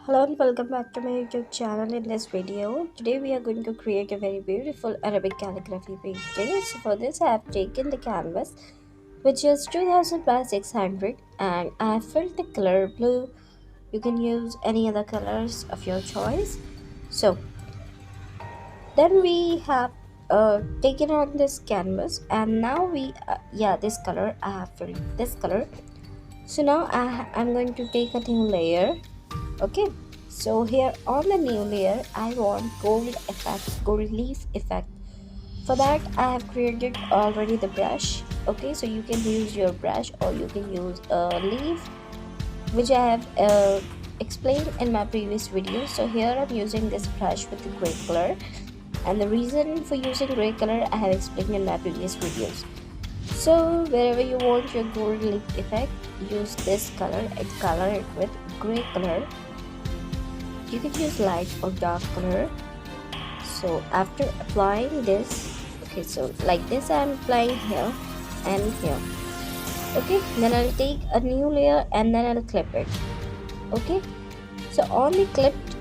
Hello and welcome back to my YouTube channel. In this video, today we are going to create a very beautiful Arabic calligraphy painting. So for this I have taken the canvas which is 2000 by 600 and I have filled the color blue. You can use any other colors of your choice. So then we have taken on this canvas and now this color I have filled this color. So now I'm going to take a new layer. Okay, so here on the new layer I want gold leaf effect. For that I have created already the brush. Okay, so you can use your brush or you can use a leaf which I have explained in my previous video. So here I'm using this brush with the gray color, and the reason for using gray color I have explained in my previous videos. So wherever you want your gold leaf effect, use this color and color it with gray color. You can use light or dark color. So after applying this, okay, so like this I'm applying here and here. Okay, then I'll take a new layer and then I'll clip it. Okay, so on the clipped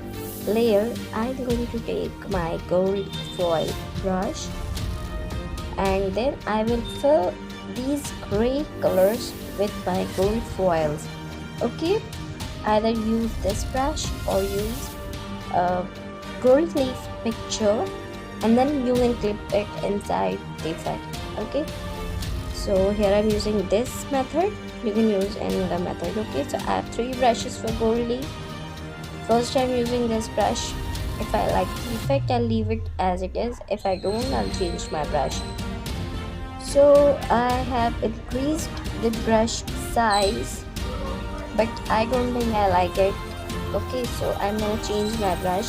layer I'm going to take my gold foil brush and then I will fill these gray colors with my gold foils. Okay, either use this brush or use a gold leaf picture and then you can clip it inside the effect. Okay, so here I'm using this method. You can use any other method. Okay, so I have three brushes for gold leaf. First I'm using this brush. If I like the effect I'll leave it as it is. If I don't, I'll change my brush. So I have increased the brush size, but I don't think I like it. Okay, so I'm gonna change my brush.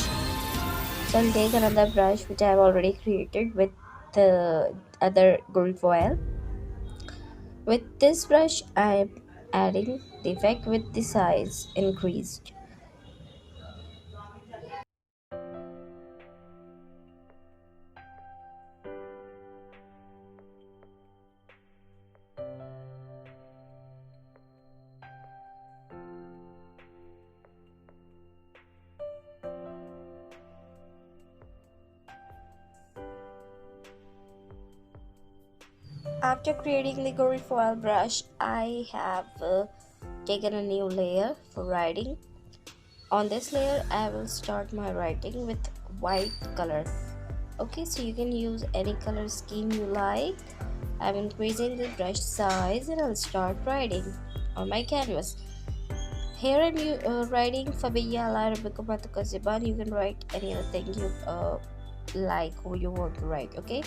So I'll take another brush which I have already created with the other gold foil. With this brush I'm adding the effect with the size increased. After creating the gold foil brush, I have taken a new layer for writing. On this layer, I will start my writing with white color. Okay, so you can use any color scheme you like. I'm increasing the brush size and I'll start writing on my canvas. Here I'm writing Fabiyala Arabica. You can write any other thing you like or you want to write. Okay.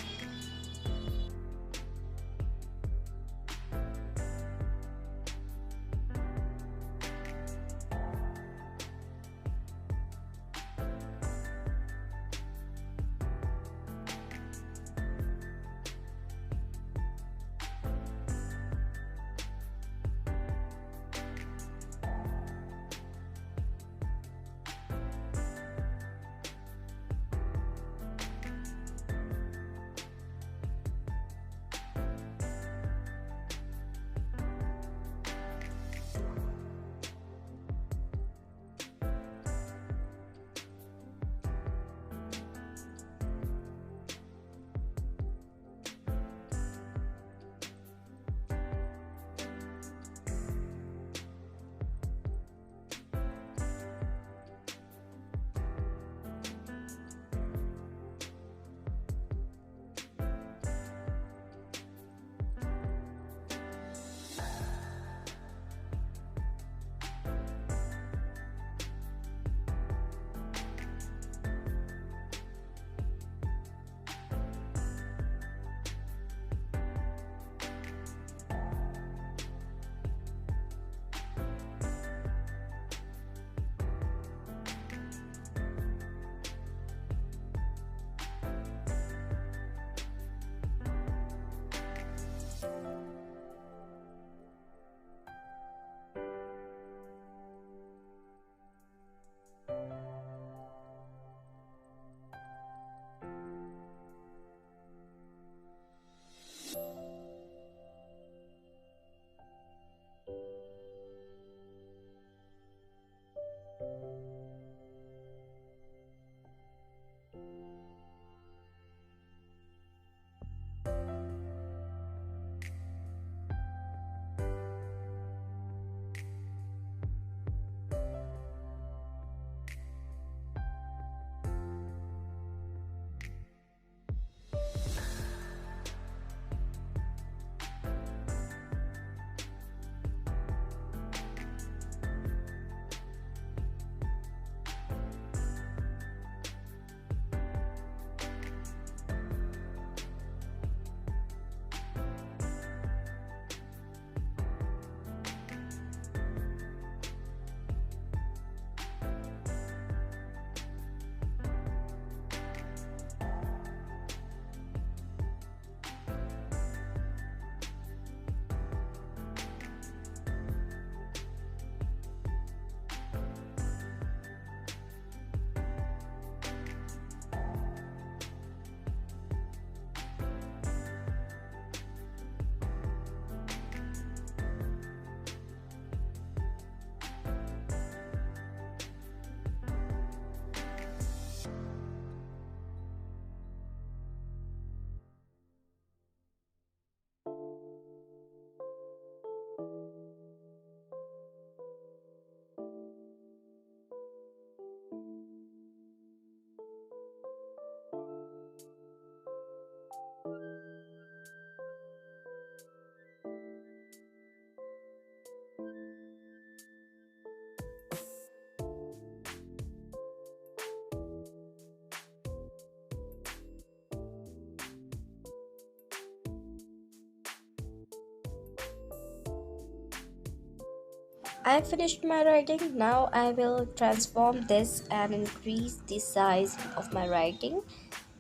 I finished my writing. Now I will transform this and increase the size of my writing.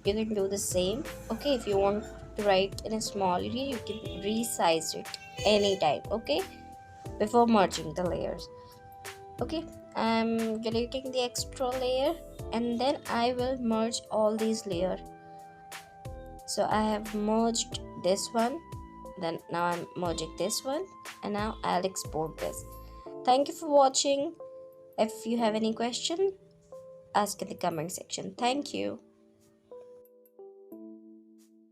You can do the same. Okay, if you want to write in a small area, you can resize it anytime. Okay, before merging the layers. Okay, I'm deleting the extra layer and then I will merge all these layers. So I have merged this one, then now I'm merging this one, and now I'll export this. Thank you for watching. If you have any question, ask in the comment section. Thank you.